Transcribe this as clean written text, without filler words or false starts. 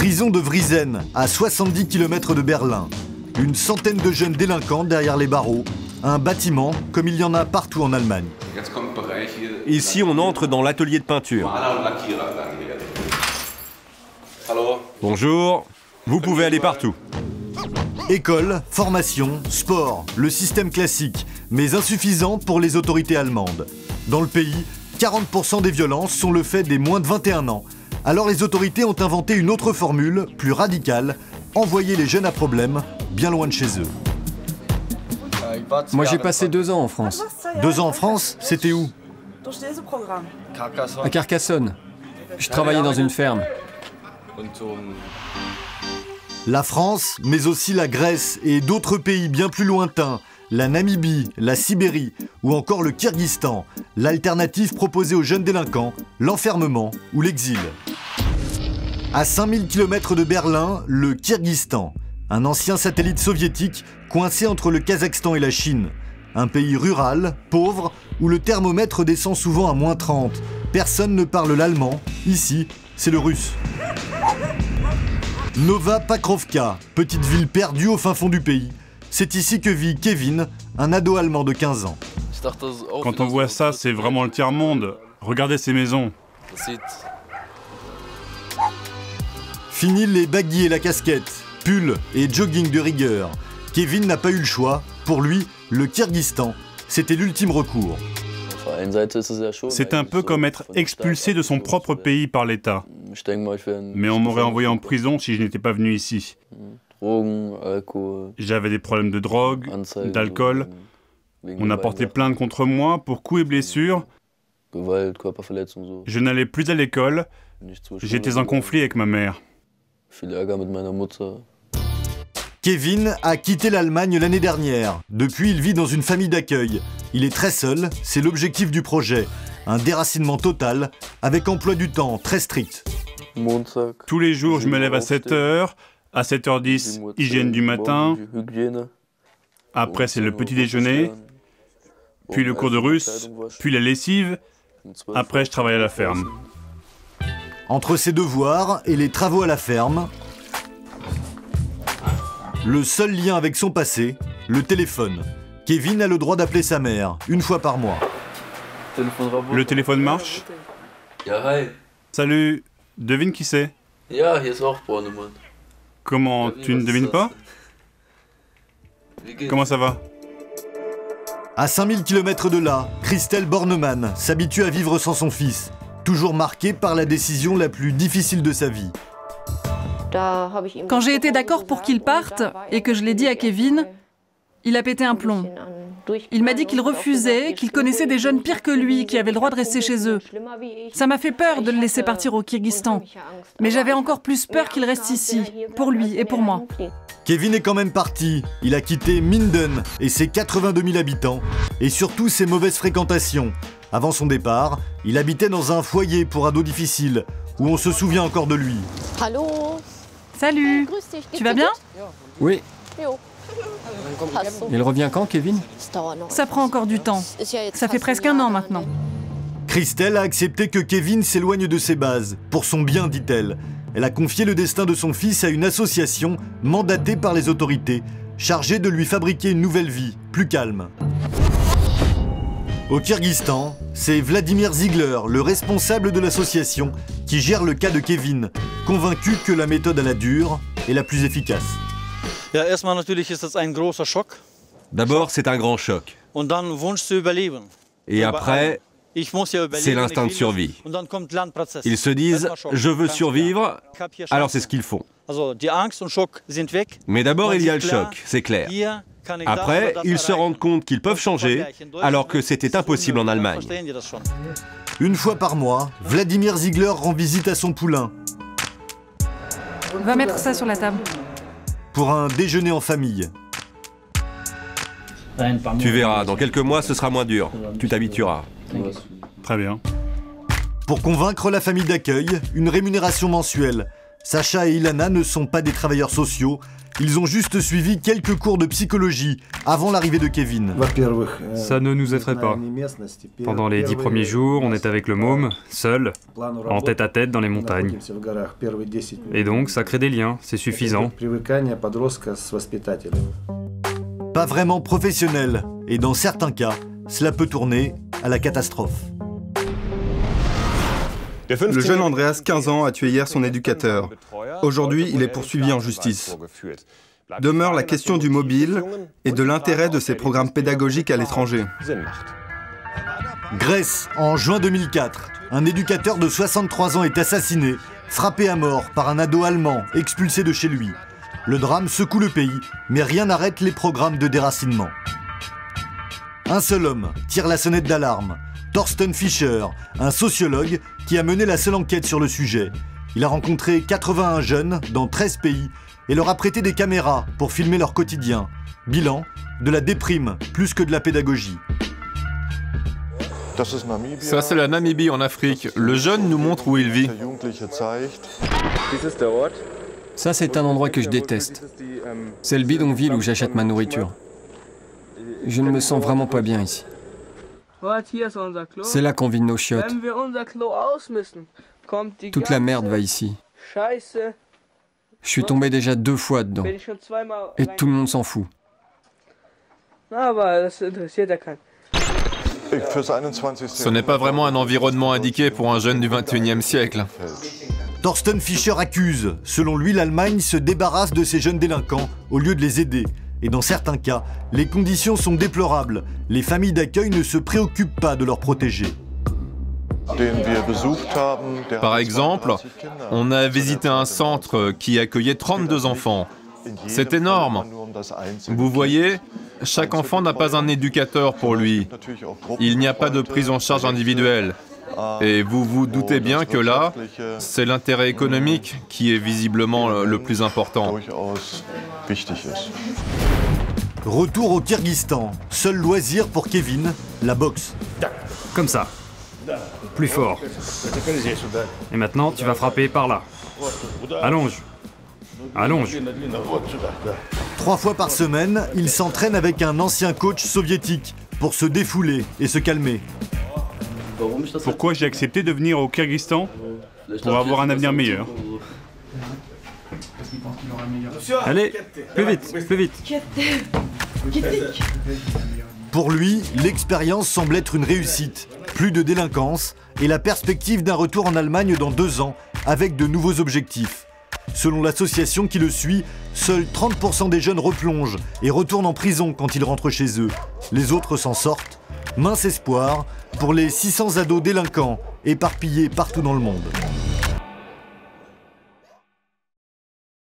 Prison de Wriesen, à 70 km de Berlin. Une centaine de jeunes délinquants derrière les barreaux. Un bâtiment comme il y en a partout en Allemagne. Ici, on entre dans l'atelier de peinture. Bonjour, vous pouvez aller partout. École, formation, sport, le système classique, mais insuffisant pour les autorités allemandes. Dans le pays, 40% des violences sont le fait des moins de 21 ans. Alors les autorités ont inventé une autre formule, plus radicale, envoyer les jeunes à problème, bien loin de chez eux. Moi j'ai passé 2 ans en France. 2 ans en France, c'était où? À Carcassonne. Je travaillais dans une ferme. La France, mais aussi la Grèce et d'autres pays bien plus lointains, la Namibie, la Sibérie ou encore le Kyrgyzstan, l'alternative proposée aux jeunes délinquants, l'enfermement ou l'exil. À 5000 km de Berlin, le Kyrgyzstan, un ancien satellite soviétique coincé entre le Kazakhstan et la Chine. Un pays rural, pauvre, où le thermomètre descend souvent à -30. Personne ne parle l'allemand, ici, c'est le russe. Nova Pakrovka, petite ville perdue au fin fond du pays. C'est ici que vit Kevin, un ado allemand de 15 ans. Quand on voit ça, c'est vraiment le tiers-monde. Regardez ces maisons. Fini les baggy et la casquette, pull et jogging de rigueur. Kevin n'a pas eu le choix. Pour lui, le Kyrgyzstan, c'était l'ultime recours. C'est un peu comme être expulsé de son propre pays par l'État. Mais on m'aurait envoyé en prison si je n'étais pas venu ici. J'avais des problèmes de drogue, d'alcool. On a porté plainte contre moi pour coups et blessures. Je n'allais plus à l'école. J'étais en conflit avec ma mère. Kevin a quitté l'Allemagne l'année dernière. Depuis, il vit dans une famille d'accueil. Il est très seul, c'est l'objectif du projet. Un déracinement total, avec emploi du temps très strict. Tous les jours, je me lève à 7 h. À 7h10, hygiène du matin. Après, c'est le petit déjeuner. Puis le cours de russe. Puis la lessive. Après, je travaille à la ferme. Entre ses devoirs et les travaux à la ferme, le seul lien avec son passé, le téléphone. Kevin a le droit d'appeler sa mère, 1 fois par mois. Le téléphone marche? Salut, devine qui c'est? Comment, tu ne devines pas? Comment ça va? À 5000 km de là, Christelle Bornemann s'habitue à vivre sans son fils, toujours marquée par la décision la plus difficile de sa vie. Quand j'ai été d'accord pour qu'il parte et que je l'ai dit à Kevin, il a pété un plomb. Il m'a dit qu'il refusait, qu'il connaissait des jeunes pires que lui qui avaient le droit de rester chez eux. Ça m'a fait peur de le laisser partir au Kyrgyzstan. Mais j'avais encore plus peur qu'il reste ici, pour lui et pour moi. Kevin est quand même parti. Il a quitté Minden et ses 82 000 habitants, et surtout ses mauvaises fréquentations. Avant son départ, il habitait dans un foyer pour ados difficiles, où on se souvient encore de lui. Salut, tu vas bien? Oui. Il revient quand, Kevin? Ça prend encore du temps. Ça fait presque 1 an maintenant. Christelle a accepté que Kevin s'éloigne de ses bases, pour son bien, dit-elle. Elle a confié le destin de son fils à une association mandatée par les autorités, chargée de lui fabriquer une nouvelle vie, plus calme. Au Kyrgyzstan, c'est Vladimir Ziegler, le responsable de l'association, qui gère le cas de Kevin, convaincu que la méthode à la dure est la plus efficace. D'abord, c'est un grand choc. Et après, c'est l'instinct de survie. Ils se disent « je veux survivre », alors c'est ce qu'ils font. Mais d'abord, il y a le choc, c'est clair. Après, ils se rendent compte qu'ils peuvent changer, alors que c'était impossible en Allemagne. 1 fois par mois, Vladimir Ziegler rend visite à son poulain. Va mettre ça sur la table. Pour un déjeuner en famille. Tu verras, dans quelques mois, ce sera moins dur. Tu t'habitueras. Très bien. Pour convaincre la famille d'accueil, une rémunération mensuelle. Sacha et Ilana ne sont pas des travailleurs sociaux, ils ont juste suivi quelques cours de psychologie avant l'arrivée de Kevin. Ça ne nous effraie pas. Pendant les 10 premiers jours, on est avec le môme, seul, en tête-à-tête dans les montagnes. Et donc, ça crée des liens, c'est suffisant. Pas vraiment professionnel, et dans certains cas, cela peut tourner à la catastrophe. Le jeune Andreas, 15 ans, a tué hier son éducateur. Aujourd'hui, il est poursuivi en justice. Demeure la question du mobile et de l'intérêt de ces programmes pédagogiques à l'étranger. Grèce, en juin 2004, un éducateur de 63 ans est assassiné, frappé à mort par un ado allemand expulsé de chez lui. Le drame secoue le pays, mais rien n'arrête les programmes de déracinement. Un seul homme tire la sonnette d'alarme. Thorsten Fischer, un sociologue qui a mené la seule enquête sur le sujet. Il a rencontré 81 jeunes dans 13 pays et leur a prêté des caméras pour filmer leur quotidien. Bilan, de la déprime plus que de la pédagogie. Ça, c'est la Namibie en Afrique. Le jeune nous montre où il vit. Ça, c'est un endroit que je déteste. C'est le bidonville où j'achète ma nourriture. Je ne me sens vraiment pas bien ici. C'est là qu'on vide nos chiottes. Toute la merde va ici. Je suis tombé déjà 2 fois dedans. Et tout le monde s'en fout. Ce n'est pas vraiment un environnement indiqué pour un jeune du 21e siècle. Thorsten Fischer accuse. Selon lui, l'Allemagne se débarrasse de ces jeunes délinquants au lieu de les aider. Et dans certains cas, les conditions sont déplorables. Les familles d'accueil ne se préoccupent pas de leur protéger. Par exemple, on a visité un centre qui accueillait 32 enfants. C'est énorme. Vous voyez, chaque enfant n'a pas un éducateur pour lui. Il n'y a pas de prise en charge individuelle. Et vous vous doutez bien que là, c'est l'intérêt économique qui est visiblement le plus important. Retour au Kyrgyzstan. Seul loisir pour Kevin, la boxe. Comme ça. Plus fort. Et maintenant, tu vas frapper par là. Allonge. Allonge. 3 fois par semaine, il s'entraîne avec un ancien coach soviétique pour se défouler et se calmer. Pourquoi j'ai accepté de venir au Kyrgyzstan? Pour avoir un avenir meilleur. Allez, plus vite, plus vite. Pour lui, l'expérience semble être une réussite. Plus de délinquance et la perspective d'un retour en Allemagne dans 2 ans avec de nouveaux objectifs. Selon l'association qui le suit, seuls 30% des jeunes replongent et retournent en prison quand ils rentrent chez eux. Les autres s'en sortent. Mince espoir pour les 600 ados délinquants éparpillés partout dans le monde.